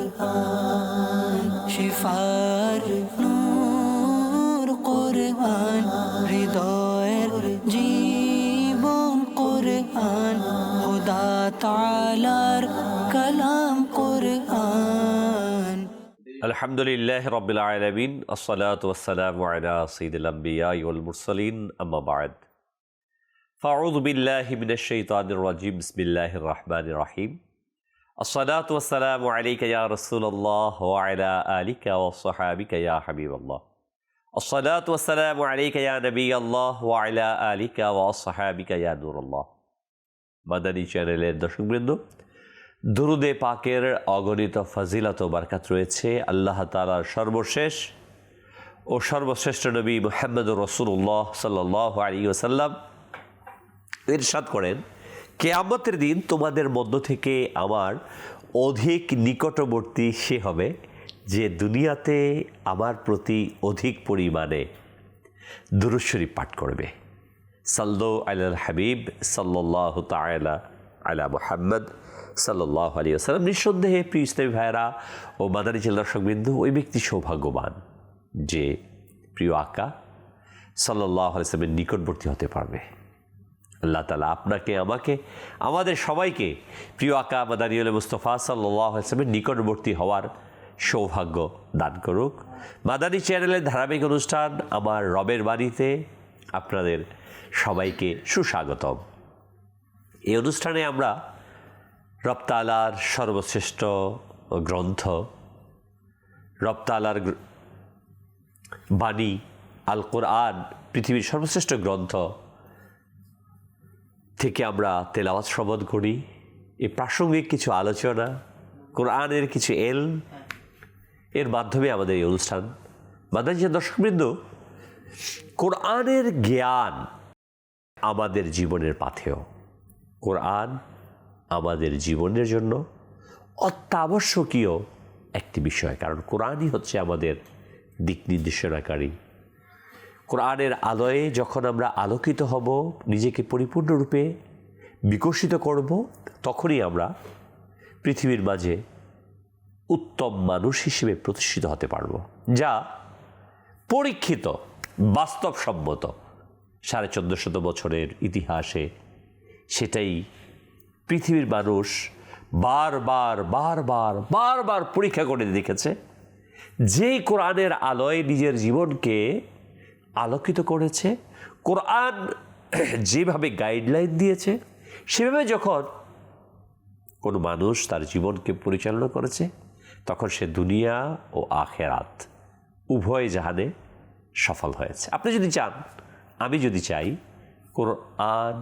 কুরআন cipher নূর কুরআন হৃদয়ের জীবন কুরআন খোদা তাআলার কালাম কুরআন। আলহামদুলিল্লাহ রাব্বিল আলামিন আসসালাতু ওয়াসসালামু আলা সাইয়্যিদিল আমবিয়া ওয়াল মুরসালিন আম্মা বা'দ ফাআউযু বিল্লাহি মিনাশ শাইতানির রাজীম বিসমিল্লাহির রহমানির রহিম আসসালাতু ওয়াসসালামু আলাইকা ইয়া রাসূলুল্লাহ ওয়া আলা আলিকা ওয়া সাহাবিকা ইয়া হাবিবাল্লাহ আসসালাতু ওয়াসসালামু আলাইকা ইয়া নবিয়াল্লাহ ওয়া আলা আলিকা ওয়া সাহাবিকা ইয়া নূরুল্লাহ। মাদানী চ্যানেলের দর্শকবৃন্দ, দুরুদে পাকের অগণিত ফজিলত ও বরকত রয়েছে। আল্লাহ তাআলার সর্বশেষ ও সর্বশ্রেষ্ঠ নবী মুহাম্মদুর রাসূলুল্লাহ সাল্লাল্লাহু আলাইহি ওয়াসাল্লাম ইরশাদ করেন, কিয়ামতের দিন তোমাদের মধ্য থেকে আমার অধিক নিকটবর্তী সে হবে যে দুনিয়াতে আমার প্রতি অধিক পরিমাণে দুরূদ শরীফ পাঠ করবে। সাল্লু আলাল হাবিব সাল্লাল্লাহু তাআলা আলা মুহাম্মদ সাল্লাল্লাহু আলাইহি ওয়াসাল্লাম। নিঃসন্দেহে প্রিয় ইসলামী ভাইয়েরা ও মাদানী চ্যানেল দর্শকবৃন্দ, ওই ব্যক্তি সৌভাগ্যবান যে প্রিয় আকা সাল্লাল্লাহু আলাইহি ওয়াসাল্লামের নিকটবর্তী হতে পারবে। আল্লাহ তাআলা আপনাকে, আমাকে, আমাদের সবাইকে প্রিয় আকা মাদানী মুস্তাফা সাল্লাল্লাহু আলাইহি ওয়াসাল্লামের নিকটবর্তী হওয়ার সৌভাগ্য দান করুক। মাদানী চ্যানেলের ধারাবাহিক অনুষ্ঠান আমার রবের বাড়িতে আপনাদের সবাইকে সুস্বাগতম। এই অনুষ্ঠানে আমরা রব তাআলার সর্বশ্রেষ্ঠ গ্রন্থ, রব তাআলার বাণী আল কোরআন, পৃথিবীর সর্বশ্রেষ্ঠ গ্রন্থ থেকে আমরা তেলাওয়াত শ্রবণ করি। এই প্রাসঙ্গিক কিছু আলোচনা, কোরআনের কিছু এর মাধ্যমে আমাদের এই অনুষ্ঠান। মাদানী দর্শকবৃন্দ, কোরআনের জ্ঞান আমাদের জীবনের পাথেয়। কোরআন আমাদের জীবনের জন্য অত্যাবশ্যকীয় একটি বিষয়, কারণ কোরআনই হচ্ছে আমাদের দিক নির্দেশনাকারী। কোরআনের আলোয় যখন আমরা আলোকিত হব, নিজেকে পরিপূর্ণরূপে বিকশিত করব, তখনই আমরা পৃথিবীর মাঝে উত্তম মানুষ হিসেবে প্রতিষ্ঠিত হতে পারব, যা পরীক্ষিত, বাস্তবসম্মত। 1450 বছরের ইতিহাসে সেটাই পৃথিবীর মানুষ বারবার বারবার বারবার পরীক্ষা করে দেখেছে। যেই কোরআনের আলোয় নিজের জীবনকে আলোকিত করেছে, কোরআন যেভাবে গাইডলাইন দিয়েছে, সেভাবে যখন কোনো মানুষ তার জীবনকে পরিচালনা করেছে, তখন সে দুনিয়া ও আখেরাত উভয় জাহানে সফল হয়েছে। আপনি যদি চান, আমি যদি চাই, কোরআন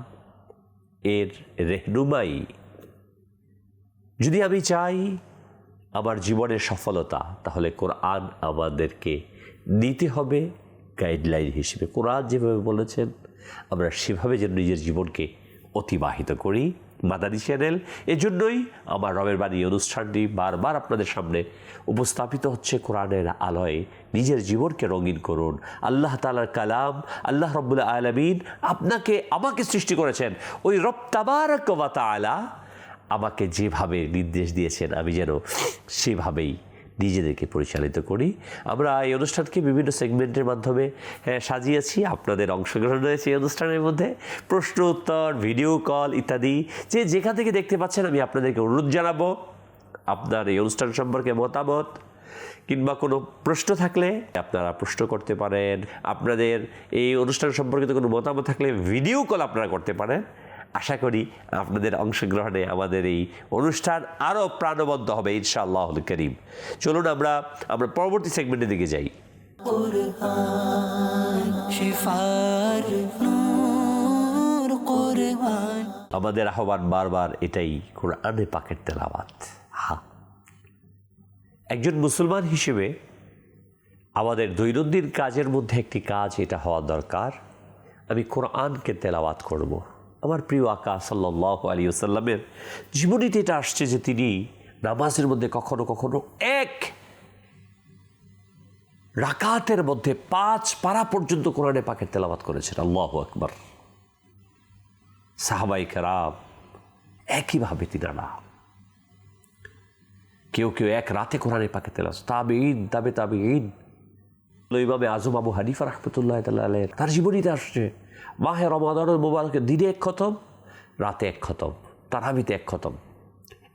এর রেহনুমাই, যদি আমি চাই আমার জীবনের সফলতা, তাহলে কোরআন আমাদেরকে নিতে হবে গাইডলাইন হিসেবে। কোরআন যেভাবে বলেছেন আমরা সেভাবে যেন নিজের জীবনকে অতিবাহিত করি। মাদানী চ্যানেল এজন্যই আমার রবের বাণী অনুষ্ঠানটি বারবার আপনাদের সামনে উপস্থাপিত হচ্ছে। কোরআনের আলোয় নিজের জীবনকে রঙিন করুন। আল্লাহ তাআলার কালাম, আল্লাহ রাব্বুল আলামিন আপনাকে, আমাকে সৃষ্টি করেছেন। ওই রব তাবারাক ওয়া তাআলা আমাকে যেভাবে নির্দেশ দিয়েছেন, আমি যেন সেভাবেই নিজেদেরকে পরিচালিত করি। আমরা এই অনুষ্ঠানকে বিভিন্ন সেগমেন্টের মাধ্যমে সাজিয়েছি। আপনাদের অংশগ্রহণ রয়েছে এই অনুষ্ঠানের মধ্যে, প্রশ্ন উত্তর, ভিডিও কল ইত্যাদি। যে যেখান থেকে দেখতে পাচ্ছেন, আমি আপনাদেরকে অনুরোধ জানাবো, আপনার এই অনুষ্ঠান সম্পর্কে মতামত কিংবা কোনো প্রশ্ন থাকলে আপনারা প্রশ্ন করতে পারেন। আপনাদের এই অনুষ্ঠান সম্পর্কিত কোনো মতামত থাকলে ভিডিও কল আপনারা করতে পারেন। আশা করি আপনাদের অংশগ্রহণে আমাদের এই অনুষ্ঠান আরও প্রাণবন্ত হবে ইনশাআল্লাহুল কারীম। চলুন আমরা পরবর্তী সেগমেন্টের দিকে যাই। কুরআন শিফার নূর কুরআন। আমাদের আহ্বান বারবার এটাই, কোরআনে পাকের তেলাওয়াত। একজন মুসলমান হিসেবে আমাদের দৈনন্দিন কাজের মধ্যে একটি কাজ এটা হওয়া দরকার, আমি কোরআনকে তেলাওয়াত করব। আমার প্রিয় আকা সাল্লাল্লাহু আলাইহি ওয়াসাল্লামের জীবনীতে এটা আসছে যে তিনি নামাজের মধ্যে কখনো কখনো এক রাকাতের মধ্যে 5 পারা পর্যন্ত কোরআনে পাকের তেলাওয়াত করেছেন। আল্লাহু আকবার। সাহাবায়ে কেরাম একইভাবে তিনারা কেউ কেউ এক রাতে কোরআনে পাকে তেলাওয়াত, তাবেঈন ইমামে আজম আবু হানিফা রাহমাতুল্লাহ তাআলা আলাইহি তার জীবনীতে আসছে মাহে রমাদানুল মুবারকে দিনে এক খতম, রাতে এক খতম, তারাবিতে এক খতম,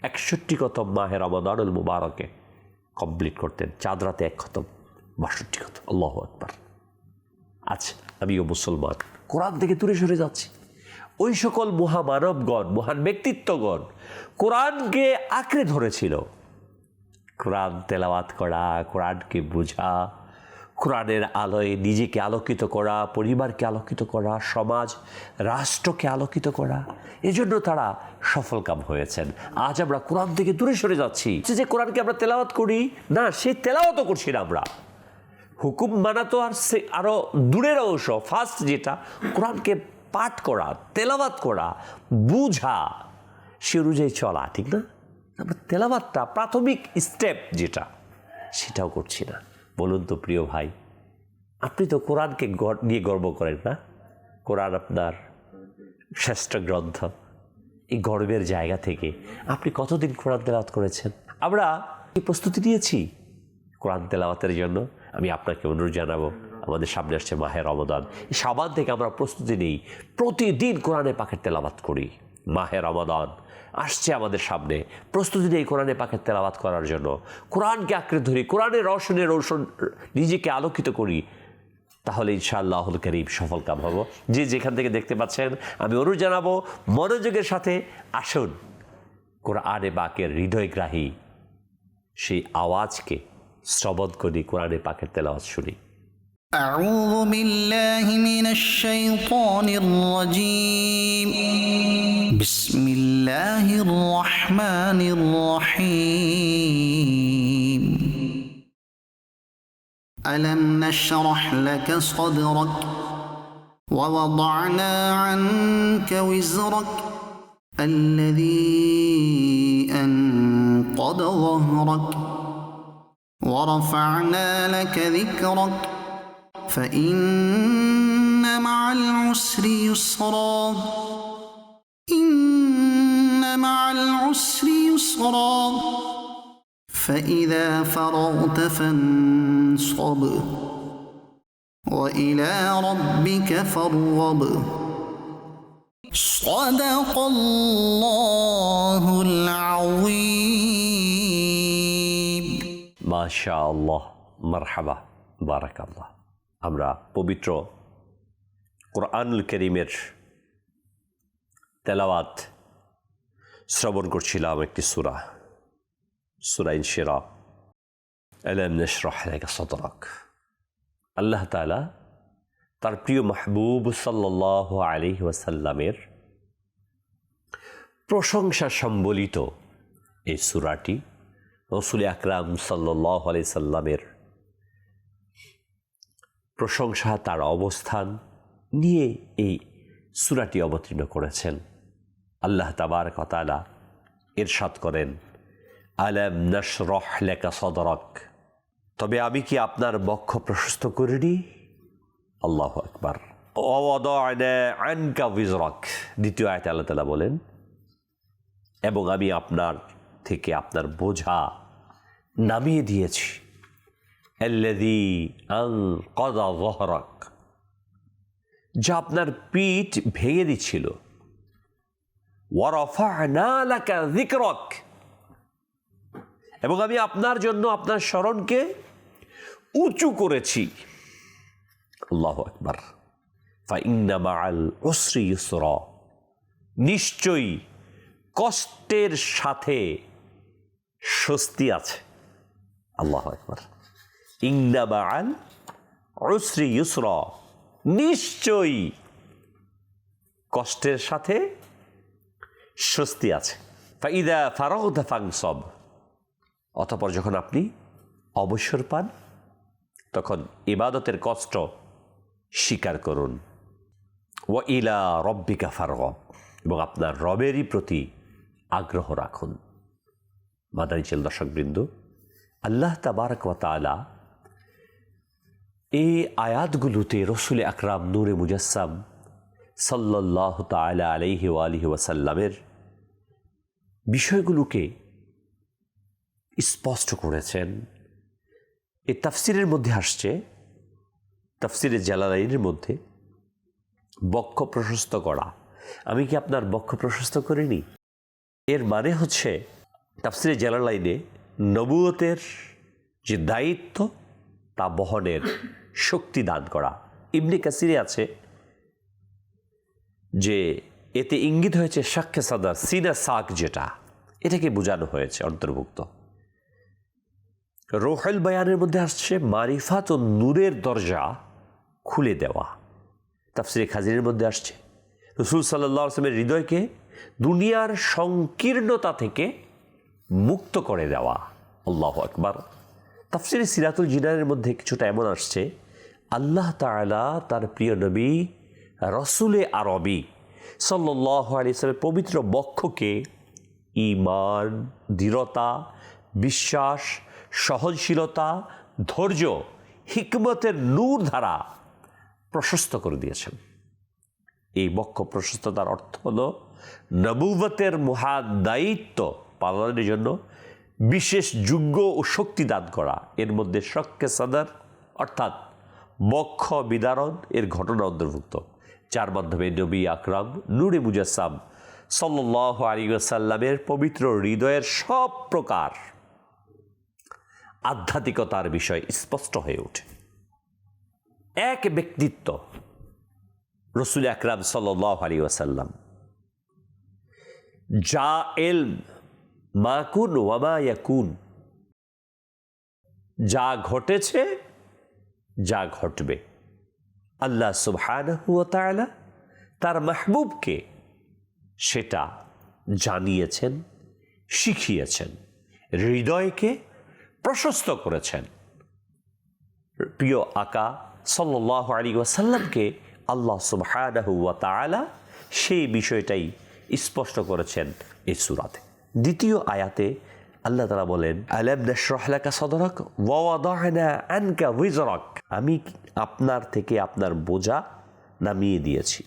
61 খতম মাহে রমাদানুল মুবারকে কমপ্লিট করতেন। চাঁদ রাতে এক খতম, 62 খতম। আল্লাহু আকবার। আচ্ছা, আমিও মুসলমান, কোরআন থেকে দূরে সরে যাচ্ছি। ওই সকল মহামানবগণ, মহান ব্যক্তিত্বগণ কোরআনকে আঁকড়ে ধরেছিল। কোরআন তেলাওয়াত করা, কোরআনকে বোঝা, কোরআনের আলোয় নিজেকে আলোকিত করা, পরিবারকে আলোকিত করা, সমাজ রাষ্ট্রকে আলোকিত করা, এজন্য তারা সফলকাম হয়েছেন। আজ আমরা কোরআন থেকে দূরে সরে যাচ্ছি। যে কোরআনকে আমরা তেলাওয়াত করি না, সেই তেলাওয়াতও করছি না আমরা। হুকুম মানা তো আর সে আরও দূরের অংশ। ফার্স্ট যেটা, কোরআনকে পাঠ করা, তেলাওয়াত করা, বুঝা, সে অনুযায়ী চলা, ঠিক না? আমরা তেলাওয়াতটা প্রাথমিক স্টেপ যেটা, সেটাও করছি না। বলুন তো প্রিয় ভাই, আপনি তো কোরআনকে নিয়ে গর্ব করেন না? কোরআন আপনার শ্রেষ্ঠ গ্রন্থ। এই গর্বের জায়গা থেকে আপনি কতদিন কোরআন তেলাওয়াত করেছেন? আমরা কি প্রস্তুতি নিয়েছি কোরআন তেলাওয়াতের জন্য? আমি আপনাকে অনুরোধ জানাবো, আমাদের সামনে আসছে মাহে রমাদান, এই শাবান থেকে আমরা প্রস্তুতি নিই, প্রতিদিন কোরআনে পাকের তেলাওয়াত করি। মাহে রমাদান আসছে আমাদের সামনে, প্রস্তুতি নেই কোরআনে পাকের তেলাওয়াত করার জন্য। কোরআনকে আঁকড়ে ধরি, কোরআনের রোশন নিজেকে আলোকিত করি, তাহলে ইনশাআল্লাহুল কারীম সফলকাম হব। যে যেখান থেকে দেখতে পাচ্ছেন, আমি অনুরোধ জানাবো মনোযোগের সাথে আসুন কোরআনে পাকের হৃদয়গ্রাহী সেই আওয়াজকে শ্রবণ করি, কোরআনে পাকের তেলাওয়াত শুনি। أعوذ بالله من الشيطان الرجيم بسم الله الرحمن الرحيم ألم نشرح لك صدرك ووضعنا عنك وزرك الذي أنقض ظهرك ورفعنا لك ذكرك فإن مع العسر يسرا إن مع العسر يسرا فإذا فرغت فانصب وإلى ربك فارغب صدق الله العظيم ما شاء الله مرحبا بارك الله। আমরা পবিত্র কোরআনুল কারীমের তেলাওয়াত শ্রবণ করছিলাম একটি সূরা, সূরা ইনশিরাহ। আলাম নাশরাহ লাকা সাদরাক। আল্লাহ তাআলা তার প্রিয় মাহবুব সাল্লাল্লাহু আলাইহি ওয়াসাল্লামের প্রশংসা সম্বলিত এই সূরাটি, রাসূল আকরাম সাল্লাল্লাহু আলাইহি সাল্লামের প্রশংসা, তার অবস্থান নিয়ে এই সূরাটি অবতীর্ণ করেছেন। আল্লাহ তাবারক ওয়া তাআলা ইরশাদ করেন, আলাম নাশরাহ লাকা সাদরাক, তবে আমি কি আপনার বক্ষ প্রশস্ত করিনি? আল্লাহু আকবার। ওয়া ওয়াদা'না আনকা বিজরাক, দ্বিতীয় আয়াতে আল্লাহ তাআলা বলেন, এবং আমি আপনার থেকে আপনার বোঝা নামিয়ে দিয়েছি। আল্লাযী আনকাযা যহরাক, যা আপনার পিঠ ভেঙে দিচ্ছিল। ওয়া রাফা'না লাকা যিকরাক, এবং আমি আপনার জন্য আপনার স্মরণকে উঁচু করেছি। আল্লাহু আকবার। ফাইন্না মা'আল উসরি ইউসরা, নিশ্চয়ই কষ্টের সাথে স্বস্তি আছে। আল্লাহু আকবার। ইন্না মা'আল উসরি ইউসরা, নিশ্চয়ই কষ্টের সাথে স্বস্তি আছে। ফাইদা ফারাগতা ফানসব, অতঃপর যখন আপনি অবসর পান তখন ইবাদতের কষ্ট স্বীকার করুন। ওয়া ইলা রব্বিকা ফারগব, এবং আপনার রবেরই প্রতি আগ্রহ রাখুন। মাদানী চ্যানেল দর্শকবৃন্দ, আল্লাহ তাবারক ওয়া তাআলা এই আয়াতগুলোতে রাসূল আকরাম নূরে মুজাসসাম সাল্লাল্লাহু তাআলা আলাইহি ওয়া আলিহি ওয়াসাল্লামের বিষয়গুলোকে স্পষ্ট করেছেন। এই তাফসিরের মধ্যে আসছে, তাফসিরে জালালাইনের মধ্যে বক্ষ প্রশস্ত করা। আমি কি আপনার বক্ষ প্রশস্ত করিনি? এর মানে হচ্ছে তাফসিরে জালালাইনে নবুয়তের যে দায়িত্ব তা বহনের শক্তি দান করা। ইবনে কাসিরে আছে যে এতে ইঙ্গিত হয়েছে শাক্কে সাদার, সিনা সাক, যেটা এটাকে বোঝানো হয়েছে অন্তর্ভুক্ত। রুহুল বায়ানের মধ্যে আসছে মারিফাত ও নূরের দরজা খুলে দেওয়া। তাফসিরে খাজিরের মধ্যে আসছে রাসূল সাল্লাল্লাহু আলাইহি ওয়াসাল্লামের হৃদয়কে দুনিয়ার সংকীর্ণতা থেকে মুক্ত করে দেওয়া। আল্লাহু আকবার। তাফসিরে সিরাতুল জিনানের মধ্যে কিছুটা এমন আসছে, আল্লাহ তাআলা তার প্রিয় নবী রসুলে আরবি সাল্লাল্লাহু আলাইহি ওয়াসাল্লামের পবিত্র বক্ষকে ঈমান, দৃঢ়তা, বিশ্বাস, সহনশীলতা, ধৈর্য, হিকমতের নূর দ্বারা প্রশস্ত করে দিয়েছেন। এই বক্ষ প্রশস্ততার অর্থ হল নবুয়তের মহা দায়িত্ব পালনের জন্য বিশেষ যোগ্য ও শক্তি দান করা। এর মধ্যে শাক্কে সাদর অর্থাৎ বক্ষ বিদারণ এর ঘটনা অন্তর্ভুক্ত, যার মাধ্যমে নবী আকরাম নূরে মুজাসসাম সাল্লাল্লাহু আলাইহি ওয়াসাল্লামের পবিত্র হৃদয়ের সব প্রকার আধ্যাত্মিকতার বিষয় স্পষ্ট হয়ে ওঠে। এক ব্যক্তিত্ব রসুল আকরাম সাল্লাল্লাহু আলাইহি ওয়াসাল্লাম, যা ইলম মা কুন ওয়া মা ইয়াকুন, যা ঘটেছে, যা ঘটবে। আল্লাহ সুবহানাহু ওয়া তাআলা তার মাহবুবকে সেটা জানিয়েছেন, শিখিয়েছেন, হৃদয়কে প্রশস্ত করেছেন। প্রিয় আকা সাল্লাল্লাহু আলাইহি ওয়াসাল্লামকে আল্লাহ সুবহানাহু ওয়া তাআলা সেই বিষয়টাই স্পষ্ট করেছেন এই সূরাতে। দ্বিতীয় আয়াতে আল্লাহ তাআলা বলেন, আলাম নাশরাহ লাকা সাদরাক ওয়া ওয়াদা'না আনকা ওয়িজরাক, আমি আপনার থেকে আপনার বোঝা নামিয়ে দিয়েছি,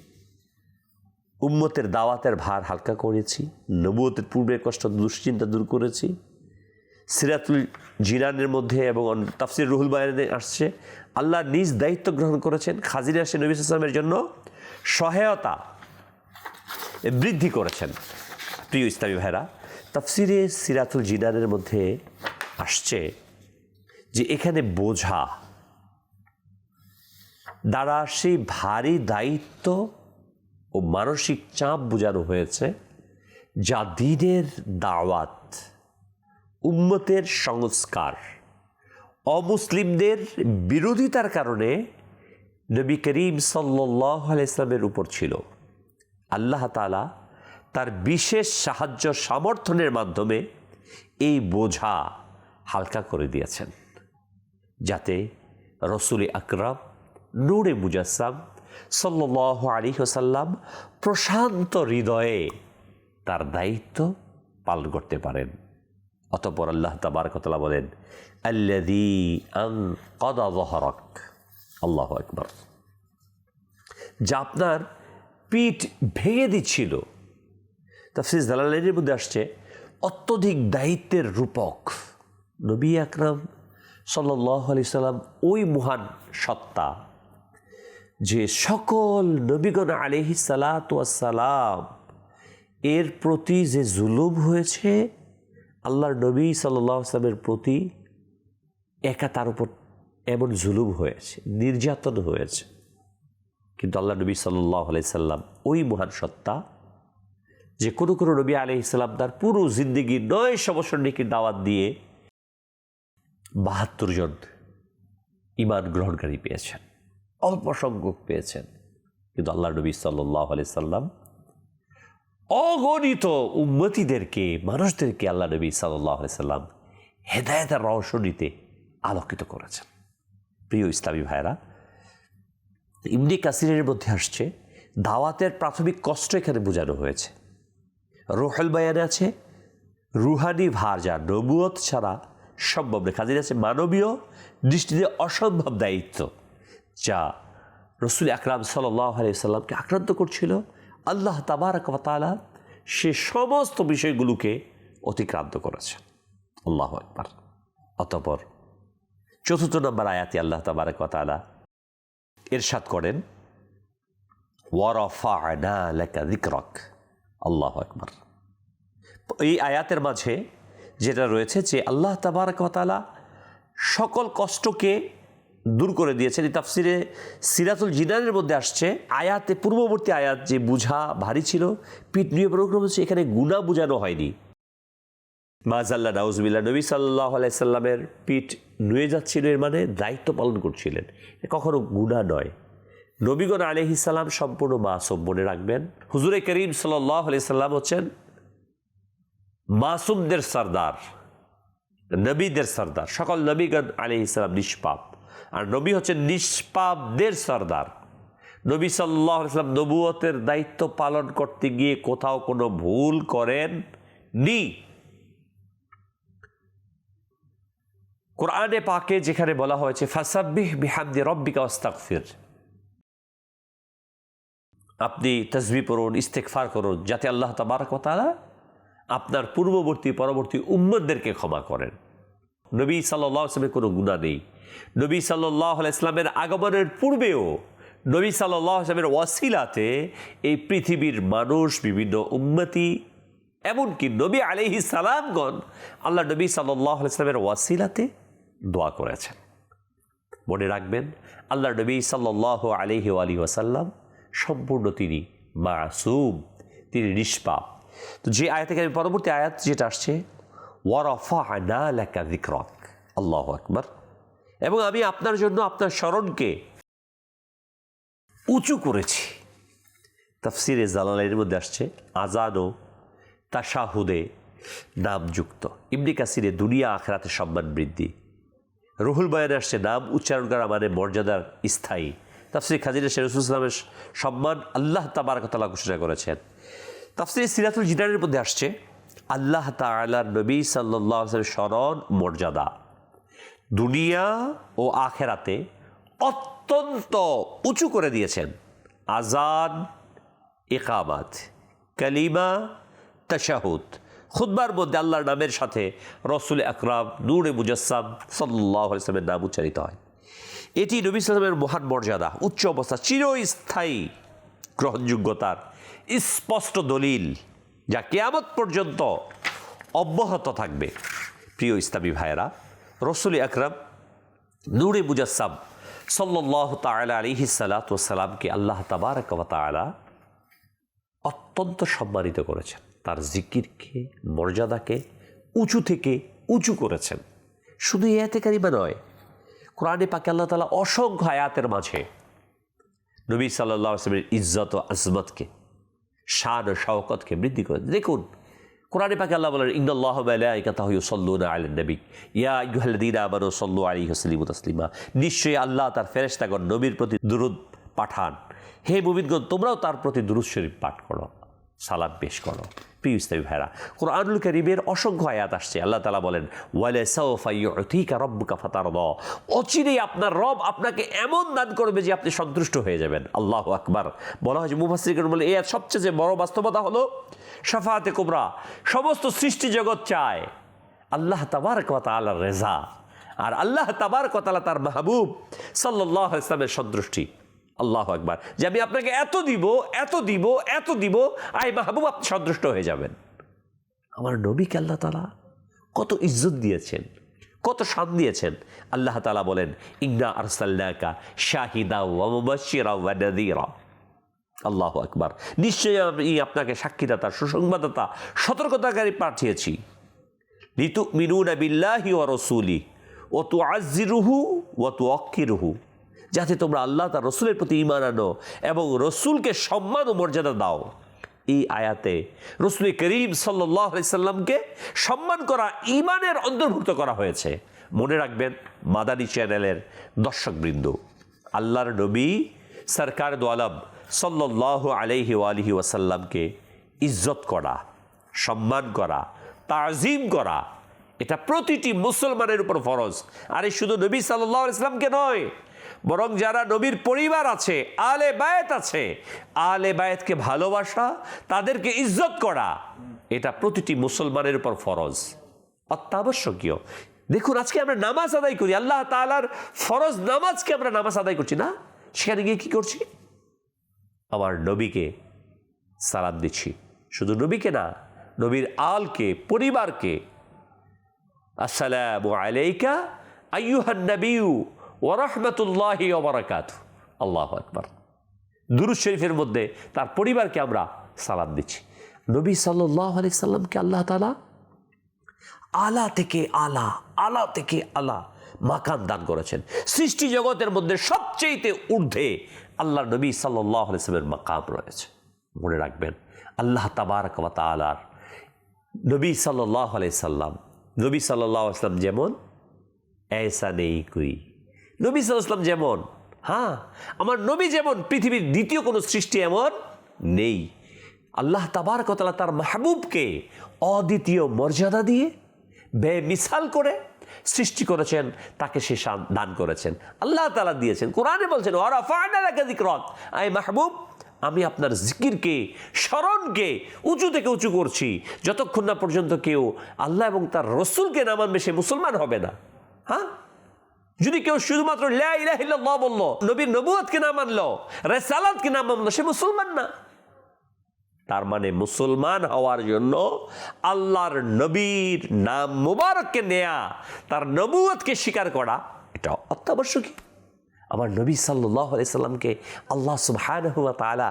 উম্মতের দাওয়াতের ভার হালকা করেছি, নবুয়তের পূর্বের কষ্ট দুশ্চিন্তা দূর করেছি। সিরাতুল জিনানের মধ্যে এবং তাফসির রুহুল বায়ানে আসছে আল্লাহ নিজ দায়িত্ব গ্রহণ করেছেন, খাজিনে আসে নবী সাল্লাল্লাহু আলাইহি ওয়াসাল্লামের জন্য সহায়তা বৃদ্ধি করেছেন। প্রিয় ইসলামী ভাইরা, তাফসিরে সিরাতুল জিনানের মধ্যে আসছে যে এখানে বোঝা দ্বারা সেই ভারী দায়িত্ব ও মানসিক চাপ বোঝানো হয়েছে, যা দ্বীনের দাওয়াত, উম্মতের সংস্কার, অমুসলিমদের বিরোধিতার কারণে নবী করিম সাল্লাল্লাহু আলাইহি ওয়াসাল্লামের উপর ছিল। আল্লাহ তাআলা তার বিশেষ সাহায্য সমর্থনের মাধ্যমে এই বোঝা হালকা করে দিয়েছেন, যাতে রসুল আকরাম নূরে মুজাসসাম সাল্লাল্লাহু আলাইহি ওয়াসাল্লাম প্রশান্ত হৃদয়ে তার দায়িত্ব পালন করতে পারেন। অতঃপর আল্লাহ তাবারক ওয়া তাআলা বলেন, আল্লাযী আনকাযা যহরাক, আল্লাহু আকবার, যা আপনার পিঠ ভেঙে দিচ্ছিল। তাফসীর জালালাইনের মধ্যে আসছে অত্যধিক দায়িত্বের রূপক নবী আকরাম সাল্লাল্লাহু আলাইহি সাল্লাম ওই মহান সত্তা যে সকল নবীগণ আলাইহিস সালাতু ওয়াস সালাম এর প্রতি যে জুলুম হয়েছে, আল্লাহর নবী সাল্লাল্লাহু আলাইহি সাল্লামের প্রতি একা তার উপর এমন জুলুম হয়েছে, নির্যাতন হয়েছে, কিন্তু আল্লাহ নবী সাল্লাল্লাহু আলাইহি সাল্লাম ওই মহান সত্তা যে কোনো কোনো নবী আলাইহিস সালাম তার পুরো জিন্দেগি 900 বছর নেকির দাওয়াত দিয়ে 72 জন ঈমান গ্রহণকারী পেয়েছেন, অল্প সংখ্যক পেয়েছেন, কিন্তু আল্লাহ নবী সাল্লাল্লাহু আলাইহি সাল্লাম অগণিত উম্মতিদেরকে, মানুষদেরকে আল্লাহ নবী সাল্লাল্লাহু আলাইহি সাল্লাম হেদায়েতের রওশনীতে আলোকিত করেছেন। প্রিয় ইসলামী ভাইরা, ইবনে কাসিরের মধ্যে আসছে দাওয়াতের প্রাথমিক কষ্ট এখানে বোঝানো হয়েছে। রুহুল বায়ানে আছে রুহানি ভার, যা নবুয়ত ছাড়া সম্ভব নয়। খাজির আছে মানবীয় দৃষ্টিতে অসম্ভব দায়িত্ব, যা রসুল আকরাম সাল্লাল্লাহু আলাইহি সাল্লামকে আক্রান্ত করছিল। আল্লাহ তাবারক ওয়া তাআলা সে সমস্ত বিষয়গুলোকে অতিক্রান্ত করেছেন। আল্লাহু আকবার। অতঃপর চতুর্থ নম্বর আয়াতে আল্লাহ তাবারক ওয়া তাআলা ইরশাদ করেন, ওয়া রাফা'না লাকা যিকরাক। আল্লাহু আকবার। এই আয়াতের মাঝে যেটা রয়েছে যে আল্লাহ তাবারক ওয়া তাআলা সকল কষ্টকে দূর করে দিয়েছেন। এই তাফসিরে সিরাতুল জিনানের মধ্যে আসছে, আয়াতে পূর্ববর্তী আয়াত যে বুঝা ভারী ছিল, পিঠ নিয়ে প্রোগ্রাম হচ্ছে, এখানে গুনাহ বুঝানো হয়নি। মাযাল্লাহ নাউজুবিল্লাহ, নবী সাল্লাল্লাহু আলাইহি সাল্লামের পিঠ নুয়ে যাচ্ছিল, এর মানে দায়িত্ব পালন করছিলেন, কখনো গুনাহ নয়। নবীগণ আলাইহিস সালাম সম্পূর্ণ মাসুম, মনে রাখবেন। হুজুরে করিম সাল্লাল্লাহু আলাইহি সাল্লাম হচ্ছেন মাসুমদের সরদার, নবীদের সরদার। সকল নবীগণ আলাইহিস সালাম নিষ্পাপ, আর নবী হচ্ছেন নিষ্পাপদের সরদার। নবী সাল্লাল্লাহু আলাইহি সাল্লাম নবুয়তের দায়িত্ব পালন করতে গিয়ে কোথাও কোনো ভুল করেন নি। কোরআনে পাকে যেখানে বলা হয়েছে ফাসাব্বিহ বিহামদি রাব্বিকা ওয়াস্তাগফির, আপনি তাসবিহ পড়ুন, ইস্তেগফার করুন, যাতে আল্লাহ তাবারক ওয়া তাআলা আপনার পূর্ববর্তী পরবর্তী উম্মতদেরকে ক্ষমা করেন। নবী সাল্লাল্লাহু আলাইহি ওয়াসাল্লামের কোনো গুনাহ নেই। নবী সাল্লাল্লাহু আলাইহি ওয়াসাল্লামের আগমনের পূর্বেও নবী সাল্লাল্লাহু আলাইহি ওয়াসাল্লামের ওয়াসিলাতে এই পৃথিবীর মানুষ, বিভিন্ন উম্মতি, এমনকি নবী আলাইহিস সালামগণ আল্লাহ নবী সাল্লাল্লাহু আলাইহি ওয়াসাল্লামের ওয়াসিলাতে দোয়া করেছেন। মনে রাখবেন, আল্লাহ নবী সাল্লাল্লাহু আলাইহি ওয়াসাল্লাম সম্পূর্ণ তিনি মাসুম, তিনি নিষ্পাপ। তো যে আয়াত থেকে পরবর্তী আয়াত যেটা আসছে, ওয়া রাফা'না লাকা যিকরাক, আল্লাহু আকবার, এবং আমি আপনার জন্য আপনার স্মরণকে উঁচু করেছি। তাফসিরে জালালাইনের মধ্যে আসছে আযান ও তাশাহুদে নামযুক্ত। ইবনে কাসিরে দুনিয়া আখিরাতে সম্মান বৃদ্ধি। রুহুল বয়ানে আসছে নাম উচ্চারণ করা মানে মর্যাদার স্থায়ী। তাফসিরে খাজিনা রাসূল সাল্লাল্লাহু আলাইহি ওয়াসাল্লামের সম্মান আল্লাহ তাবারক ওয়া তাআলা ঘোষণা করেছেন। তাফসিরে সিরাতুল জিনানের মধ্যে আসছে আল্লাহ তাআলার নবী সাল্লাল্লাহু আলাইহি ওয়াসাল্লামের স্মরণ মর্যাদা দুনিয়া ও আখিরাতে অত্যন্ত উঁচু করে দিয়েছেন। আযান, ইকামাত, কালিমা, তাশাহুদ, খুতবার মধ্যে আল্লাহর নামের সাথে রসুল আকরাম নূরে মুজাসসাম সাল্লাল্লাহু আলাইহি ওয়াসাল্লামের নাম উচ্চারিত হয়। এটি নবী সাল্লাল্লাহু আলাইহি ওয়াসাল্লামের মহান মর্যাদা, উচ্চ অবস্থা, চিরস্থায়ী গ্রহণযোগ্যতার স্পষ্ট দলিল, যা কিয়ামত পর্যন্ত অব্যাহত থাকবে। প্রিয় ইসলামী ভাইয়েরা, রসুল আকরাম নূরে মুজাসসাম সাল্লাল্লাহু তাআলা আলাইহি সাল্লাতু ওয়াসসালামকে আল্লাহ তাবারক ওয়া তাআলা অত্যন্ত সম্মানিত করেছেন। তার জিকিরকে, মর্যাদাকে উঁচু থেকে উঁচু করেছেন। শুধু এই আয়াতে কারিমা নয়, কোরআনে পাকে আল্লাহ তাআলা অসংখ্য আয়াতের মাঝে নবী সাল্লাল্লাহু আলাইহি ওয়াসাল্লামের ইজ্জত ও আজমতকে, শান ও শওকতকে বৃদ্ধি করে। দেখুন, কোরআনে পাকে আল্লাহ বলেন, ইন্নাল্লাহা ওয়া মালাইকাতাহু ইউসাল্লুনা আলান নবী ইয়া আইয়ুহাল্লাযীনা আমানু সাল্লু আলাইহি ওয়া সাল্লিমু তাসলিমা। নিশ্চয়ই আল্লাহ তার ফেরেশতাগণ নবীর প্রতি দুরূদ পাঠান। হে মুমিনগণ, তোমরাও তার প্রতি দুরূদ শরীফ পাঠ করো, সালাম পেশ করো। প্রিয় ইসলামী ভাইরা, কুরআনুল কারীমের অসংখ্য আয়াত আসছে। আল্লাহ তাআলা বলেন, ওয়ালা সাওফা ইউতিকা রাব্বুকা ফাতারদা, অচিরেই আপনার রব আপনাকে এমন দান করবে যে আপনি সন্তুষ্ট হয়ে যাবেন। আল্লাহু আকবার। বলা হয়েছে, মুফাসসিরগণ বলে, এই সবচেয়ে বড় বাস্তবতা হলো শাফাআতে কুবরা। সমস্ত সৃষ্টি জগৎ চায় আল্লাহ তাবারক ওয়া তাআলার রেজা, আর আল্লাহ তাবারক ওয়া তাআলা তার মাহবুব সাল্লাল্লাহু আলাইহি ওয়াসাল্লামের সন্তুষ্টি। আল্লাহু আকবার। যে আমি আপনাকে এত দিব, এত দিব, এত দিব, আই মাহবুব আপনি সন্তুষ্ট হয়ে যাবেন। আমার নবীকে আল্লাহ তাআলা কত ইজ্জত দিয়েছেন, কত শান দিয়েছেন। আল্লাহ তাআলা বলেন, ইন্না আরসালনাকা শাহিদা ওয়া মুবাশশিরা ওয়া নাযীরা। আল্লাহু আকবার। নিশ্চয়ই আমি আপনাকে সাক্ষীদাতা, সুসংবাদদাতা, সতর্কতাকারী পাঠিয়েছি। লিতুমিনুনা বিল্লাহি ওয়া রাসূলিহি ওয়া তুআজ্জিরুহু ওয়া তুওয়াক্কিরুহু, যাতে তোমরা আল্লাহ তার রসুলের প্রতি ঈমান আনো এবং রসুলকে সম্মান ও মর্যাদা দাও। এই আয়াতে রসুল করিম সাল্লাল্লাহু আলাইহি সাল্লামকে সম্মান করা ঈমানের অন্তর্ভুক্ত করা হয়েছে। মনে রাখবেন, মাদানী চ্যানেলের দর্শকবৃন্দ, আল্লাহর নবী সরকার দো আলম সাল্লাল্লাহু আলাইহি ওয়াসাল্লামকে ইজ্জত করা, সম্মান করা, তাজিম করা, এটা প্রতিটি মুসলমানের উপর ফরজ। আর এই শুধু নবী সাল্লাল্লাহু আলাইহি সাল্লামকে নয়, বরং যারা নবীর পরিবার আছে, আলে বায়েত আছে, আলে বায়েতকে ভালোবাসা, তাদেরকে ইজ্জত করা, এটা প্রতিটি মুসলমানের উপর ফরজ। অত্যাবশ্যকীয়। দেখুন আজকে আমরা নামাজ আদায় করি, আল্লাহ তাআলার ফরজ নামাজকে আমরা নামাজ আদায় করছি না, সেখানে গিয়ে কি করছি? আমার নবীকে সালাম দিচ্ছি। শুধু নবীকে না, নবীর আলকে, পরিবারকে, আসসালামু আলাইকা আইয়ুহান নবিয়্যু ওয়া রাহমাতুল্লাহি ওয়া বারাকাতুহু। আল্লাহু আকবার। দুরূদ শরীফের মধ্যে তার পরিবারকে আমরা সালাম দিচ্ছি। নবী সাল্লাল্লাহু আলাইহি সাল্লামকে আল্লাহ তাআলা আলা থেকে আলা, আলা থেকে আলা মাকাম দান করেছেন। সৃষ্টি জগতের মধ্যে সবচেয়ে ঊর্ধ্বে আল্লাহ নবী সাল্লাল্লাহু আলাইহি সাল্লামের মাকাম রয়েছে। মনে রাখবেন, আল্লাহ তাবারক ওয়া তাআলার নবী সাল্লাল্লাহু আলাইহি সাল্লাম, নবী সাল্লাল্লাহু আলাইহি সাল্লাম যেমন ऐसा নেই কুই, নবী সাল্লাল্লাহু আলাইহি সাল্লাম যেমন, হ্যাঁ আমার নবী যেমন, পৃথিবীর দ্বিতীয় কোনো সৃষ্টি এমন নেই। আল্লাহ তাবারক ওয়া তাআলা তার মাহবুবকে অদ্বিতীয় মর্যাদা দিয়ে বেমিসাল করে সৃষ্টি করেছেন, তাকে সে দান করেছেন, আল্লাহ তাআলা দিয়েছেন। কোরআনে বলছেন ওয়া রাফা'না লাকা যিকরাক, আয় মাহবুব আমি আপনার জিকিরকে, স্মরণকে উঁচু থেকে উঁচু করছি। যতক্ষণ না পর্যন্ত কেউ আল্লাহ এবং তার রসুলকে না মানবে সে মুসলমান হবে না। হ্যাঁ, যদি কেউ শুধুমাত্র লা ইলাহা ইল্লাল্লাহ বলল, নবীর নবুয়তকে না মানলো, রিসালাতকে না মানলো, সে মুসলমান না। তার মানে মুসলমান হওয়ার জন্য আল্লাহর নবীর নাম মুবারককে নেয়া, তার নবুয়তকে স্বীকার করা, এটা অত্যাবশ্যকীয়। আমার নবী সাল্লাল্লাহু আলাইহি সাল্লামকে আল্লাহ সুবহানাহু ওয়া তাআলা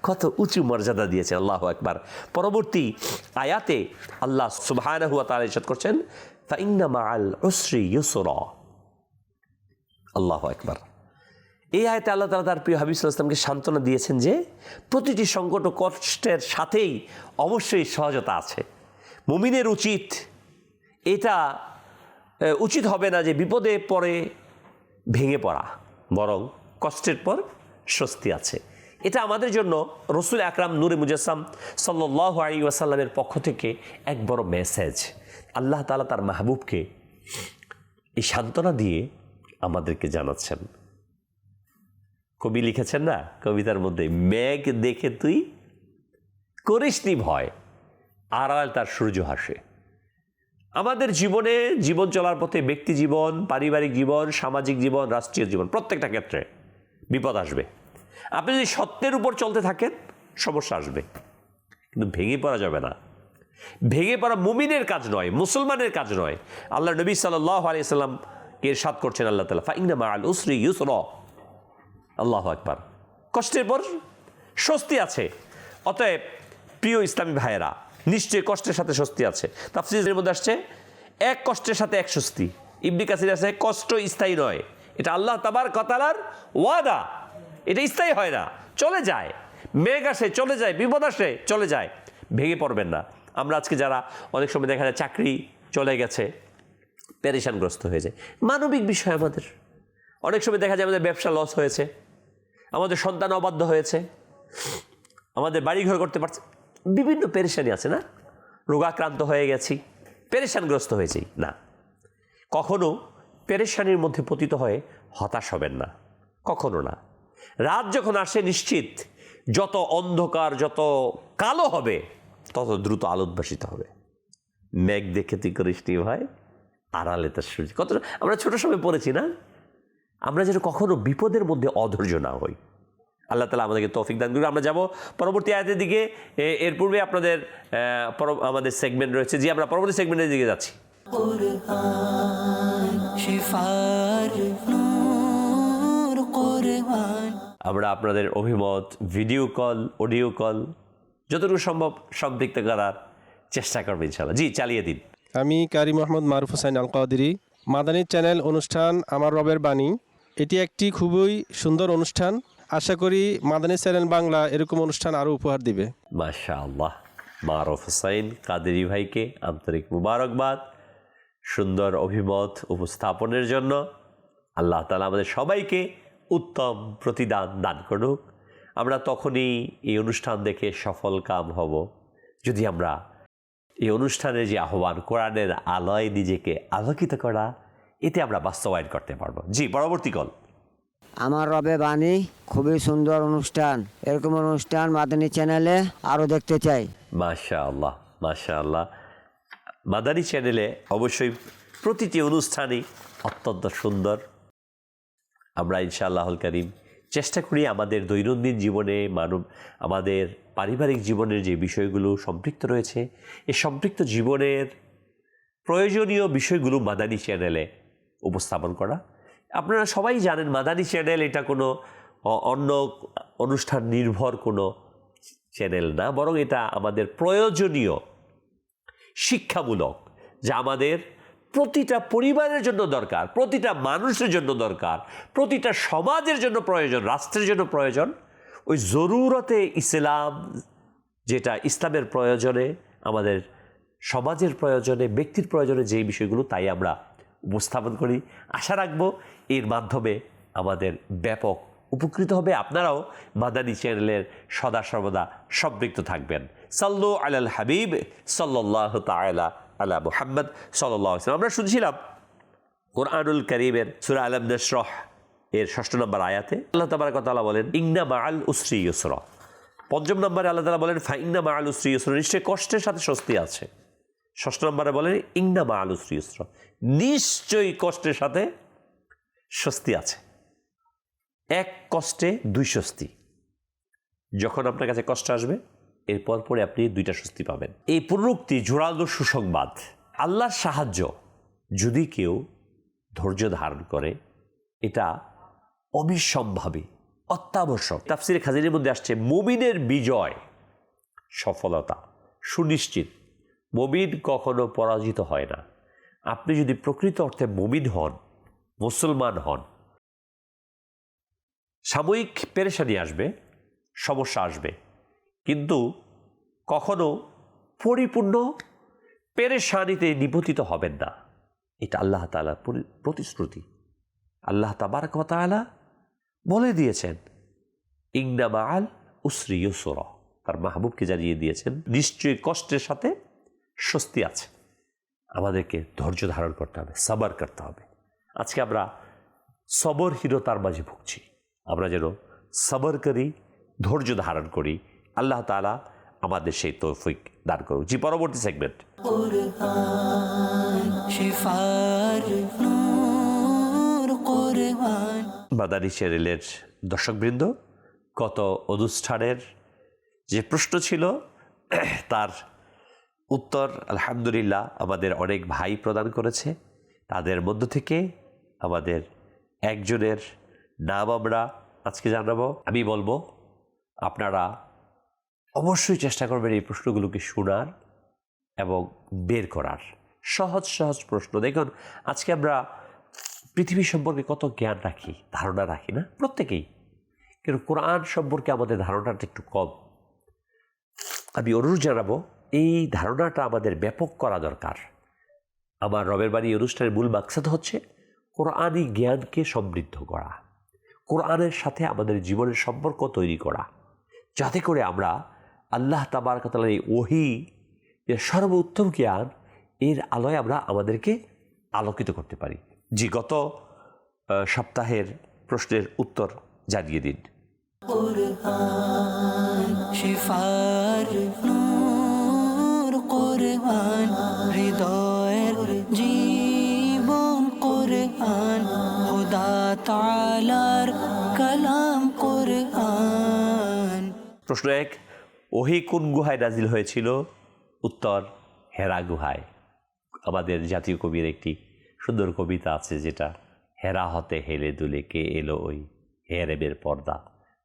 কত উঁচু মর্যাদা দিয়েছেন। আল্লাহু আকবার। পরবর্তী আয়াতে আল্লাহ সুবহানাহু ওয়া তাআলা ইরশাদ করছেন ফাইন্না মাআল উসরি ইউসরা। আল্লাহু আকবার। এই আয়াতে আল্লাহ তাআলা তার প্রিয় হাবিব সাল্লাল্লাহু আলাইহি ওয়াসাল্লামকে সান্ত্বনা দিয়েছেন যে প্রতিটি সংকট ও কষ্টের সাথেই অবশ্যই সহজতা আছে। মুমিনের উচিত, এটা উচিত হবে না যে বিপদে পড়ে ভেঙে পড়া, বরং কষ্টের পর স্বস্তি আছে। এটা আমাদের জন্য রসুল আকরাম নূরে মুজাসসাম সাল্লাল্লাহু আলাইহি ওয়াসাল্লামের পক্ষ থেকে এক বড় মেসেজ। আল্লাহ তাআলা তার মাহবুবকে এই সান্ত্বনা দিয়ে আমাদেরকে জানাচ্ছেন। কবি লিখেছেন না কবিতার মধ্যে, মেঘ দেখে তুই করিসনি ভয়, আড়াল তার সূর্য হাসে। আমাদের জীবনে, জীবন চলার পথে, ব্যক্তি জীবন, পারিবারিক জীবন, সামাজিক জীবন, রাষ্ট্রীয় জীবন, প্রত্যেকটা ক্ষেত্রে বিপদ আসবে। আপনি যদি সত্যের উপর চলতে থাকেন সমস্যা আসবে, কিন্তু ভেঙে পড়া যাবে না। ভেঙে পড়া মুমিনের কাজ নয়, মুসলমানের কাজ নয়। আল্লাহ নবী সাল্লাল্লাহু আলাইহি সাল্লামকে ইরশাদ করছেন আল্লাহ তাআলা ফাইন্না মাআল উসরি ইউসরা। আল্লাহু আকবার। কষ্টের পর স্বস্তি আছে। অতএব প্রিয় ইসলামী ভাইয়েরা, নিশ্চয়ই কষ্টের সাথে স্বস্তি আছে। তাফসীরের মধ্যে আসছে এক কষ্টের সাথে এক স্বস্তি। ইবনে কাসির আছে কষ্ট স্থায়ী নয়, এটা আল্লাহ তাবারক ওয়া তাআলার ওয়াদা, এটা স্থায়ী হয় না, চলে যায়। মেঘ আসে চলে যায়, বিপদ আসে চলে যায়, ভেঙে পড়বেন না। আমরা আজকে যারা অনেক সময় দেখা যায় চাকরি চলে গেছে, পেরেশানগ্রস্ত হয়ে যায়, মানবিক বিষয় আমাদের। অনেক সময় দেখা যায় আমাদের ব্যবসা লস হয়েছে, আমাদের সন্তান অবাধ্য হয়েছে, আমাদের বাড়িঘর করতে পারছে, বিভিন্ন পেরেশানি আছে না, রোগাক্রান্ত হয়ে গেছি, পেরেশানগ্রস্ত হয়েছি না। কখনো পেরেশানির মধ্যে পতিত হয়ে হতাশ হবেন না, কখনো না। রাত যখন আসে নিশ্চিত যত অন্ধকার, যত কালো হবে, তত দ্রুত আলো উদ্ভাসিত হবে। মেঘ দেখে তুই করিস নি ভাই, আড়ালে তার সূর্য। কত আমরা ছোট সময় পড়েছি না, আমরা যেন কখনো বিপদের মধ্যে অধৈর্য না হই। আল্লাহ তাআলা আমাদেরকে তৌফিক দান করুন। আমরা যাব পরবর্তী আয়াতের দিকে। এর পূর্বে আপনাদের আমাদের সেগমেন্ট রয়েছে, যে আমরা পরবর্তী সেগমেন্টের দিকে যাচ্ছি। আমরা আপনাদের অভিমত ভিডিও কল, অডিও কল যতটুকু সম্ভব সম্পৃক্ত করার চেষ্টা করবো ইনশাআল্লাহ। জি, চালিয়ে দিন। আমি কারি মোহাম্মদ মারুফ হোসেন আল কাদেরী, মাদানী চ্যানেল অনুষ্ঠান আমার রবের বাণী, এটি একটি খুবই সুন্দর অনুষ্ঠান। আশা করি মাদানী চ্যানেল বাংলা এরকম অনুষ্ঠান আরও উপহার দিবে। মাশাআল্লাহ, মারুফ হোসেন কাদেরী ভাইকে আন্তরিক মুবারকবাদ সুন্দর অভিমত উপস্থাপনের জন্য। আল্লাহ তাআলা আমাদের সবাইকে উত্তম প্রতিদান দান করুক। আমরা তখনই এই অনুষ্ঠান দেখে সফল কাম হব যদি আমরা এই অনুষ্ঠানের যে আহ্বান, কোরআনের আলোয় নিজেকে আলোকিত করা, এতে আমরা বাস্তবায়ন করতে পারবো। জি, পরবর্তী কল। আমার রবে বাণী খুবই সুন্দর অনুষ্ঠান, এরকম অনুষ্ঠান মাদানী চ্যানেলে আরও দেখতে চাই। মাশাআল্লাহ, মাশাআল্লাহ। মাদানী চ্যানেলে অবশ্যই প্রতিটি অনুষ্ঠানই অত্যন্ত সুন্দর। আমরা ইনশাআল্লাহুল কারীম চেষ্টা করি আমাদের দৈনন্দিন জীবনে আমাদের পারিবারিক জীবনের যে বিষয়গুলো সম্পৃক্ত রয়েছে, এই সম্পৃক্ত জীবনের প্রয়োজনীয় বিষয়গুলো মাদানী চ্যানেলে উপস্থাপন করা। আপনারা সবাই জানেন মাদানী চ্যানেল এটা কোনো অন্য অনুষ্ঠান নির্ভর কোনো চ্যানেল না, বরং এটা আমাদের প্রয়োজনীয় শিক্ষামূলক, যা আমাদের প্রতিটা পরিবারের জন্য দরকার, প্রতিটা মানুষের জন্য দরকার, প্রতিটা সমাজের জন্য প্রয়োজন, রাষ্ট্রের জন্য প্রয়োজন। ওই জরুরতে ইসলাম, যেটা ইসলামের প্রয়োজনে, আমাদের সমাজের প্রয়োজনে, ব্যক্তির প্রয়োজনে যেই বিষয়গুলো, তাই আমরা উপস্থাপন করি। আশা রাখবো এর মাধ্যমে আমাদের ব্যাপক উপকৃত হবে। আপনারাও মাদানী চ্যানেলের সদা সর্বদা সম্পৃক্ত থাকবেন। সাল্লু আলাল হাবিব সাল্লাল্লাহু তাআলা আলা মুহাম্মদ সাল্লাল্লাহু আলাইহি ওয়াসাল্লাম। আমরা শুনছিলাম কোরআনুল কারীমের সূরা আলাম নাশরাহ এর ৬ষ্ঠ নম্বর আয়াতে আল্লাহ তাবারাক ওয়া তাআলা বলেন ইন্না মাআল উসরি ইউসরা। ৫ম নম্বরে আল্লাহ তাআলা বলেন ফাইন্না মাআল উসরি ইউসরা, নিশ্চয়ই কষ্টের সাথে স্বস্তি আছে। ৬ষ্ঠ নম্বরে বলেন ইন্না মাআল উসরি ইউসরা, নিশ্চয়ই কষ্টের সাথে স্বস্তি আছে। এক কষ্টে দুই স্বস্তি। যখন আপনার কাছে কষ্ট আসবে, এরপর পরে আপনি দুইটা স্বস্তি পাবেন। এই পুনরুক্তি জোরালো সুসংবাদ। আল্লাহর সাহায্য যদি কেউ ধৈর্য ধারণ করে, এটা অবিসম্ভাবী, অত্যাবশ্যক। তাফসিরে খাজিনের মধ্যে আসছে মুমিনের বিজয়, সফলতা সুনিশ্চিত। মুমিন কখনো পরাজিত হয় না। আপনি যদি প্রকৃত অর্থে মুমিন হন, মুসলমান হন, সাময়িক পেরেশানি আসবে, সমস্যা আসবে, কিন্তু কখনো পরিপূর্ণ পেরেশানিতে নিপতিত হবেন না। এটা আল্লাহ তাআলার প্রতিশ্রুতি। আল্লাহ তাবারক ওয়া তাআলা বলে দিয়েছেন ইন্না মাআল উসরি ইউসরা, তার মাহবুবকে জানিয়ে দিয়েছেন নিশ্চয়ই কষ্টের সাথে স্বস্তি আছে। আমাদেরকে ধৈর্য ধারণ করতে হবে, সবর করতে হবে। আজকে আমরা সবরহীনতার মাঝে ভুগছি। আমরা যেন সবর করি, ধৈর্য ধারণ করি। আল্লাহ তাআলা আমাদের সেই তৌফিক দান করুন। জি, পরবর্তী সেগমেন্ট। মাদানী চ্যানেলের দর্শকবৃন্দ, গত অনুষ্ঠানের যে প্রশ্ন ছিল তার উত্তর আলহামদুলিল্লাহ আমাদের অনেক ভাই প্রদান করেছে। তাদের মধ্য থেকে আমাদের একজনের নাম আমরা আজকে জানাবো। আমি বলবো আপনারা অবশ্যই চেষ্টা করবেন এই প্রশ্নগুলোকে শোনার এবং বের করার। সহজ সহজ প্রশ্ন। দেখুন, আজকে আমরা পৃথিবী সম্পর্কে কত জ্ঞান রাখি, ধারণা রাখি না প্রত্যেকেই, কিন্তু কোরআন সম্পর্কে আমাদের ধারণাটা একটু কম। আমি অনুরোধ জানাবো এই ধারণাটা আমাদের ব্যাপক করা দরকার। আমার রবের বাণী অনুষ্ঠানের মূল মাকসাদ হচ্ছে কোরআনী জ্ঞানকে সমৃদ্ধ করা, কোরআনের সাথে আমাদের জীবনের সম্পর্ক তৈরি করা, যাতে করে আমরা আল্লাহ তাবারক ওয়া তাআলার এই ওহী, এর সর্বোত্তম জ্ঞান, এর আলোয় আমরা আমাদেরকে আলোকিত করতে পারি। জি, গত সপ্তাহের প্রশ্নের উত্তর জানিয়ে দিন। জীবন কোরআন, খোদা তাআলার কালাম কোরআন। প্রশ্ন ১, ওহী কোন গুহায় নাজিল হয়েছিল? উত্তর, হেরা গুহায়। আমাদের জাতীয় কবির একটি সুন্দর কবিতা আছে, যেটা হেরা হতে হেলে দুলে কে এলো ওই হেরেবের পর্দা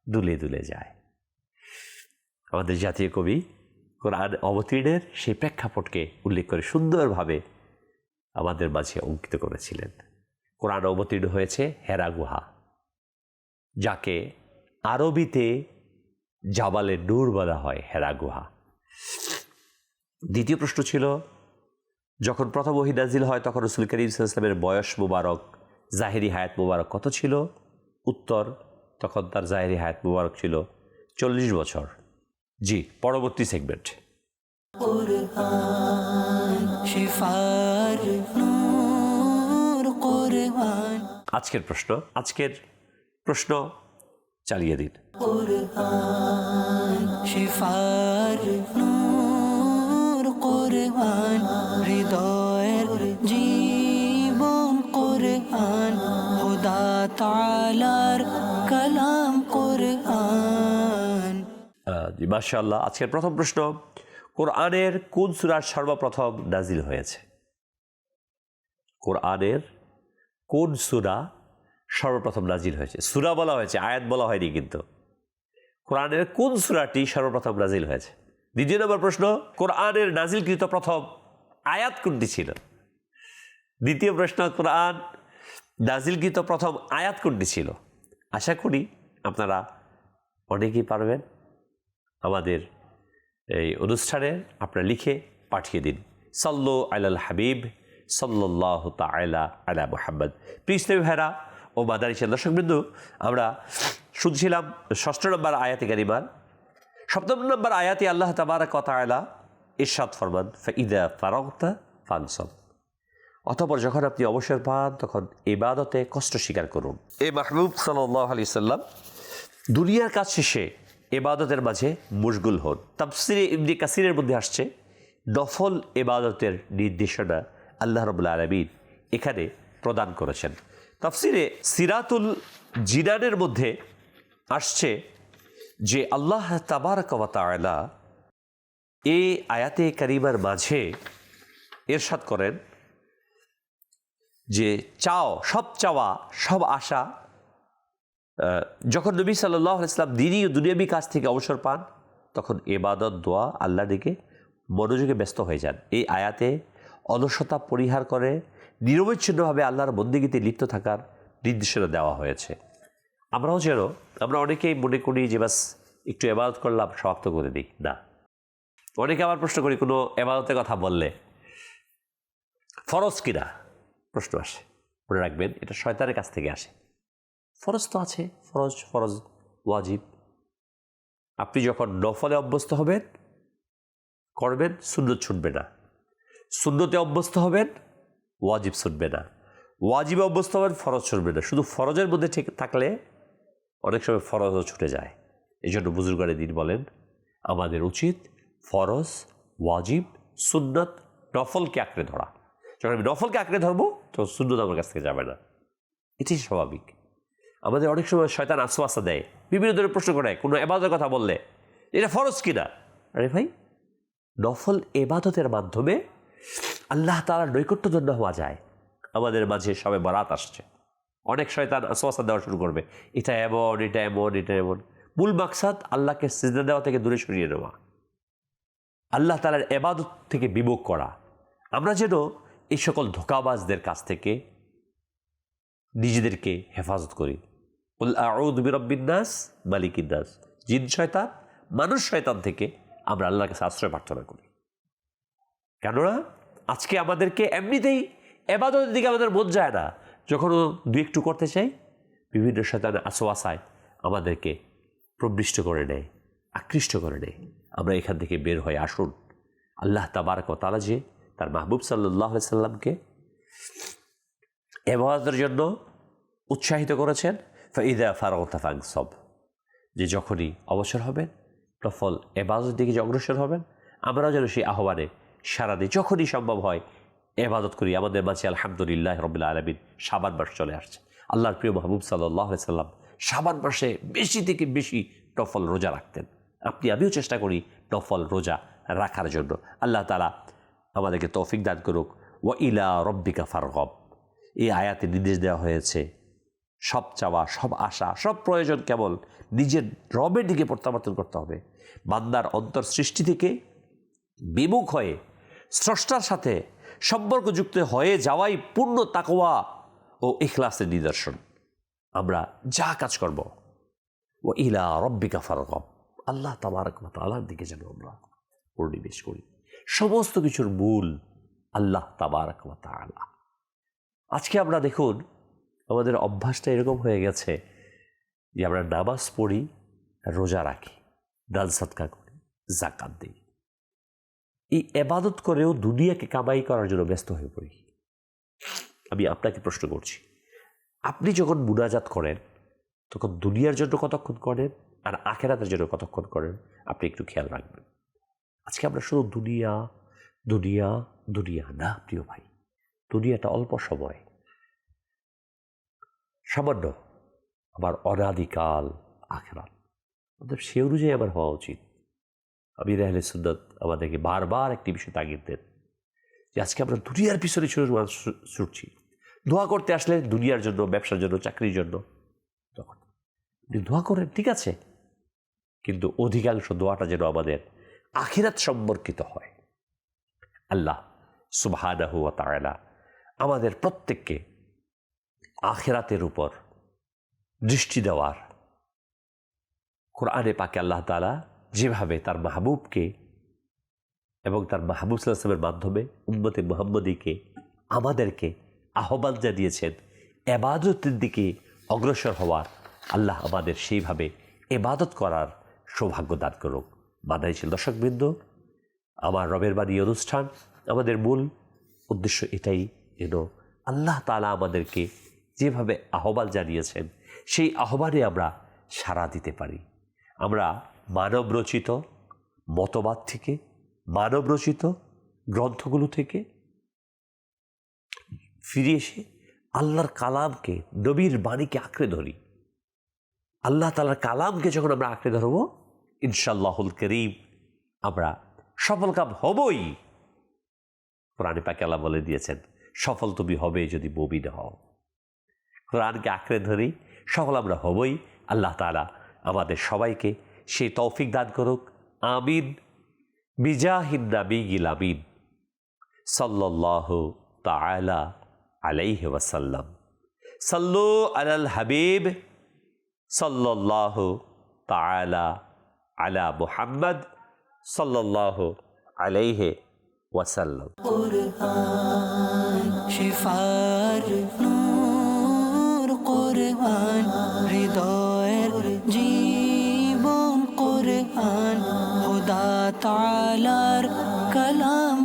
দুলে দুলে যায়। আমাদের জাতীয় কবি কোরআন অবতীর্ণের সেই প্রেক্ষাপটকে উল্লেখ করে সুন্দরভাবে আমাদের মাঝে অঙ্কিত করেছিলেন। কোরআন অবতীর্ণ হয়েছে হেরা গুহা, যাকে আরবিতে জাবালে নূর বলা হয়, হেরা গুহা। দ্বিতীয় প্রশ্ন ছিল, যখন প্রথম ওহী নাজিল হয় তখন রাসূল করিম সাল্লাল্লাহু আলাইহি ওয়াসাল্লামের বয়স মুবারক, জাহেরি হায়াত মুবারক কত ছিল? উত্তর, তখন তার জাহেরি হায়াত মুবারক ছিল 40 বছর। জি, পরবর্তী সেগমেন্ট। আজকের প্রশ্ন চালিয়ে দিন। কোরআন হৃদয়ের জীবন কোরআন খোদা তাআলার কালাম কোরআন। জি মাশাআল্লাহ। আজকের প্রথম প্রশ্ন, কোরআনের কোন সূরা সর্বপ্রথম নাজিল হয়েছে? কোরআনের কোন সূরা সর্বপ্রথম নাজিল হয়েছে? সূরা বলা হয়েছে, আয়াত বলা হয়নি। কিন্তু কোরআনের কোন সূরাটি সর্বপ্রথম নাজিল হয়েছে? দ্বিতীয় নম্বর প্রশ্ন, কোরআনের নাজিলকৃত প্রথম আয়াত কোনটি ছিল? দ্বিতীয় প্রশ্ন, কোরআন নাজিলকৃত প্রথম আয়াত কোনটি ছিল? আশা করি আপনারা অনেকেই পারবেন। আমাদের এই অনুষ্ঠানে আপনারা লিখে পাঠিয়ে দিন। সাল্লু আলাল হাবিব সাল্লাল্লাহু তাআলা আলা মুহাম্মদ। প্রিয় ইসলামী ভাইরা ও মাদানী দর্শকবৃন্দ, আমরা শুনছিলাম ৬ষ্ঠ নম্বর আয়াতে কারিমার ৭ম নম্বর আয়াতে আল্লাহ তাবারাক ওয়া তাআলা ইরশাদ ফরমান, ফাইদা ফারাগতা ফানসাব। অতঃপর যখন আপনি অবসর পান তখন ইবাদতে কষ্ট স্বীকার করুন। এ মাহবুব সাল্লাল্লাহু আলাইহি সাল্লাম দুনিয়ার কাজ শেষে ইবাদতের মাঝে মশগুল হন। তাফসিরে ইবনে কাসিরের মধ্যে আসছে, নফল ইবাদতের নির্দেশনা আল্লাহ রাব্বুল আলামিন এখানে প্রদান করেছেন। তাফসিরে সিরাতুল জিনানের মধ্যে আসছে যে আল্লাহ তাবারাক ওয়া তাআলা এই আয়াতে কারিমার মাঝে ইরশাদ করেন যে সব চাওয়া, সব আশা, যখন নবী সাল্লাল্লাহু আলাইহি ওয়াসাল্লাম দিনী ও দুনিয়াবী কাজ থেকে অবসর পান তখন ইবাদত, দোয়া, আল্লাহর দিকে মনোযোগে ব্যস্ত হয়ে যান। এই আয়াতে অলসতা পরিহার করে নিরবচ্ছিন্নভাবে আল্লাহর বন্দেগীতে লিপ্ত থাকার নির্দেশনা দেওয়া হয়েছে। আমরা অনেকেই মনে করি যে বাস একটু ইবাদত করলাম, সমাপ্ত করে দিই। না, অনেকে আবার প্রশ্ন করি কোনো ইবাদতের কথা বললে ফরজ কিনা প্রশ্ন আসে। মনে রাখবেন, এটা শয়তানের কাছ থেকে আসে। ফরজ তো আছে, ফরজ ওয়াজিব। আপনি যখন নফলে অভ্যস্ত হবেন করবেন, সুন্নত ছুটবে না। সুন্নতে অভ্যস্ত হবেন, ওয়াজিব ছুটবে না। ওয়াজিবে অভ্যস্ত হবেন, ফরজ ছুটবে না। শুধু ফরজের মধ্যে ঠিক থাকলে অনেক সময় ফরজও ছুটে যায়। এই জন্য বুজুর্গানে দিন বলেন, আমাদের উচিত ফরজ, ওয়াজিব, সুন্নত, নফলকে আঁকড়ে ধরা। যখন আমি নফলকে আঁকড়ে ধরবো তখন সুন্নত আমার কাছ থেকে যাবে না। এটাই স্বাভাবিক। আমাদের অনেক সময় শয়তান আশ্বাস দেয়, বিভিন্ন ধরনের প্রশ্ন করে কোনো এবাদতের কথা বললে এটা ফরজ কিনা। আরে ভাই, নফল এবাদতের মাধ্যমে আল্লাহ তাআলার নৈকট্যধন্য হওয়া যায়। আমাদের মাঝে সবে বরাত আসছে, অনেক শয়তান আশ্বাস দেওয়া শুরু করবে, এটা এমন, এটা এমন, এটা এমন। মূল মাকসাদ আল্লাহকে সিজদা দেওয়া থেকে দূরে সরিয়ে নেওয়া, আল্লাহ তাআলার এবাদত থেকে বিমুখ করা। আমরা যেন এই সকল ধোঁকাবাজদের কাছ থেকে নিজেদেরকে হেফাজত করি। কুল আউযু বিরাব্বিন নাস মালিকিন নাস। জিন শয়তান, মানুষ শয়তান থেকে আমরা আল্লাহর কাছে আশ্রয় প্রার্থনা করি। কেননা আজকে আমাদেরকে এমনিতেই ইবাদতের দিকে আমাদের মন যায় না। যখন দু একটু করতে চাই, বিভিন্ন শয়তানের আসওয়াসায় আমাদেরকে প্রবৃষ্ট করে নেয়, আকৃষ্ট করে নেয়। আমরা এখান থেকে বের হয়ে আসুন। আল্লাহ তাবারক ওয়া তাআলা যে তার মাহবুব সাল্লাল্লাহু আলাইহি সাল্লামকে ইবাদতের জন্য উৎসাহিত করেছেন, ফাইদা ফারাগতা ফানসাব, যে যখনই অবসর হবেন নফল ইবাদতের দিকে অগ্রসর হবেন। আমরাও যেন সেই আহ্বানে সারা দিই, যখনই সম্ভব হয় ইবাদত করি। আমাদের মাঝে আলহামদুলিল্লাহ রাব্বিল আলামিন শাবান মাস চলে আসছে। আল্লাহর প্রিয় মাহবুব সাল্লাল্লাহু আলাইহি সাল্লাম শাবান মাসে বেশি থেকে বেশি নফল রোজা রাখতেন। আমিও চেষ্টা করি নফল রোজা রাখার জন্য। আল্লাহ তাআলা আমাদেরকে তৌফিক দান করুক। ওয়া ইলা রব্বিকা ফারগব, এই আয়াতে নির্দেশ দেওয়া হয়েছে সব চাওয়া, সব আশা, সব প্রয়োজন কেবল নিজের রবের দিকে প্রত্যাবর্তন করতে হবে। বান্দার অন্তর সৃষ্টি থেকে বিমুখ হয়ে স্রষ্টার সাথে সম্পর্কযুক্ত হয়ে যাওয়াই পূর্ণ তাকওয়া ও ইখলাসের নিদর্শন। আমরা যা কাজ করব ও ইলা রব্বিকা ফারগব, আল্লাহ তাবারক ওয়া তাআলার দিকে যেন আমরা পরিবেশ করি। সমস্ত কিছুর মূল আল্লাহ তাবারক ওয়া তাআলা। আজকে আমরা দেখুন আমাদের অভ্যাসটা এরকম হয়ে গেছে যে আমরা নামাজ পড়ি, রোজা রাখি, দান সদকা করি, যাকাত দিই, এই ইবাদত করেও দুনিয়াকে কামাই করার জন্য ব্যস্ত হয়ে পড়ি। আমি আপনাকে প্রশ্ন করছি, আপনি যখন মুনাজাত করেন তখন দুনিয়ার জন্য কতক্ষণ করেন আর আখিরাতের জন্য কতক্ষণ করেন? আপনি একটু খেয়াল রাখবেন। আজকে আমরা শুধু দুনিয়া, দুনিয়া দুনিয়া না প্রিয় ভাই, দুনিয়াটা অল্প সময়, সামান্য। আমার অনাদিকাল আখিরাত, আমাদের সে অনুযায়ী আমার হওয়া উচিত। আমির আহলে সুন্নাত আমাদেরকে বারবার একটি বিষয় তাগিদ দেন যে আজকে আমরা দুনিয়ার পিছনে ছুটছি। দোয়া করতে আসলে দুনিয়ার জন্য, ব্যবসার জন্য, চাকরির জন্য, তখন দোয়া করেন, ঠিক আছে, কিন্তু অধিকাংশ দোয়াটা যেন আমাদের আখিরাত সম্পর্কিত হয়। আল্লাহ সুবহানাহু ওয়া তাআলা আমাদের প্রত্যেককে আখিরাতের উপর দৃষ্টি দেওয়ার, কোরআনে পাকে আল্লাহ তাআলা যেভাবে তার মাহবুবকে এবং তার মাহবুব সাল্লাল্লাহু আলাইহি ওয়াসাল্লামের মাধ্যমে উম্মতে মুহাম্মদীকে আমাদেরকে আহ্বান জানিয়েছেন ইবাদতের দিকে অগ্রসর হওয়ার, আল্লাহ আমাদের সেইভাবে ইবাদত করার সৌভাগ্য দান করুক। মাদানী দর্শকবৃন্দ, আমার রবের বাণী অনুষ্ঠান, আমাদের মূল উদ্দেশ্য এটাই, যেন আল্লাহ তাআলা আমাদেরকে যেভাবে আহ্বান জানিয়েছেন সেই আহ্বানে আমরা সাড়া দিতে পারি। আমরা মানবরচিত মতবাদ থেকে, মানবরচিত গ্রন্থগুলো থেকে ফিরে এসে আল্লাহর কালামকে, নবীর বাণীকে আঁকড়ে ধরি। আল্লাহ তাআলার কালামকে যখন আমরা আঁকড়ে ধরব, ইনশাআল্লাহুল করিম আমরা সফলকাম হবই। কোরআনে পাকে আল্লাহ বলে দিয়েছেন, সফল তুমি হবে যদি মুমিন হও। কোরআনকে আঁকড়ে ধরি, সফল আমরা হবই। আল্লাহ তাআলা আমাদের সবাইকে সেই তৌফিক দান করুক, আমিন। বিজাহিন নাবিয়িল আমিন সাল্লাল্লাহু তাআলা আলাইহি ওয়াসাল্লাম। সাল্লু আলাল হাবিব সাল্লাল্লাহু তাআলা আলা মুহাম্মদ সাল্লাল্লাহু আলাইহি ওয়াসাল্লাম। কুরআন শিফার নূর, কুরআন হৃদয়ের জীবন, কুরআন খোদা তাআলার কালাম,